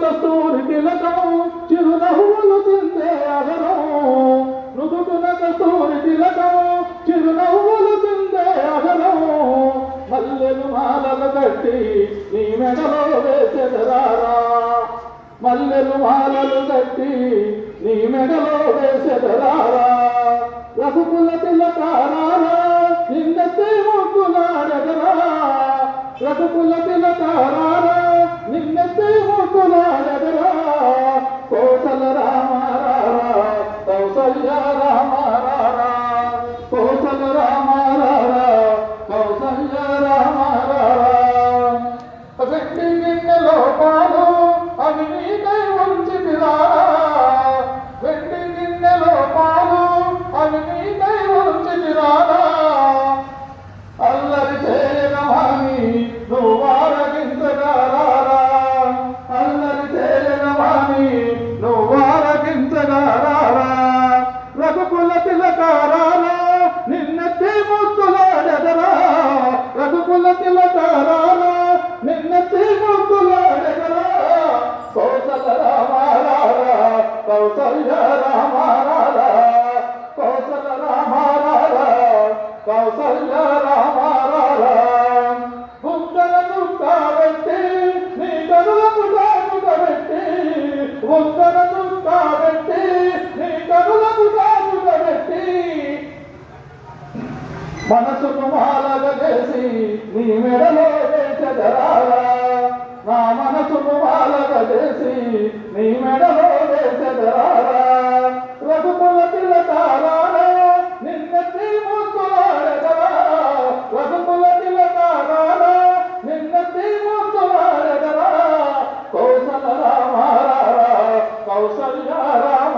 కస్తూరి తిలకం చిరునవ్వులు చిందే అగరం నుదుటిన కస్తూరి తిలకం చిరునవ్వులు చిందే అగరం మల్లెలు మాలలు కట్టి నీ మెడలో వేసెదరారా మల్లెలు మాలలు కట్టి నీ మెడలో వేసెదరారా రఘుకుల తిలకారా నిన్నెత్తి ముక్కులాడెదరా రఘుకుల తిలకారా నిన్నెత్తి ముక్కులాడెదరా కోసల రామారా కౌసల్య రామారా కోసల రామారా కౌసల్య రామారా వెండి గిన్నెలో పాలు అవి నీకై ఉంచితిరా వెండి గిన్నెలో పాలు అవి నీకై ఉంచితిరా అల్లరి చేయనమాని నువ్వు ఆరగించగారా అల్లరి చేయనమాని నువ్వు ఆరగించగారా రఘుకుల తిలకారా నిన్నెత్తి ముక్కులాడెదరా రఘుకుల తిలకారా నిన్నెత్తి ముక్కులాడెదరా కౌసల రామారా కౌసల్య రామారా కౌసల రామారా కౌసల్య రామారా బుగ్గల దుఃఖాబెట్టి నీ కనులకు కాచుకబెట్టి బుగ్గల దుఃఖాబెట్టి నీ కనులకు కాచుకబెట్టి మనసును మాలగ చేసి నీ మెడలో వేసెదరారా నా మనసును మాలగ చేసి నీ మెడలో వేసెదరారా రఘుకుల తిలకారా నిన్నెత్తి ముక్కులాడెదరా రఘుకుల తిలకారా నిన్నెత్తి ముక్కులాడెదరా కౌసల రామారా కౌసల్య రామ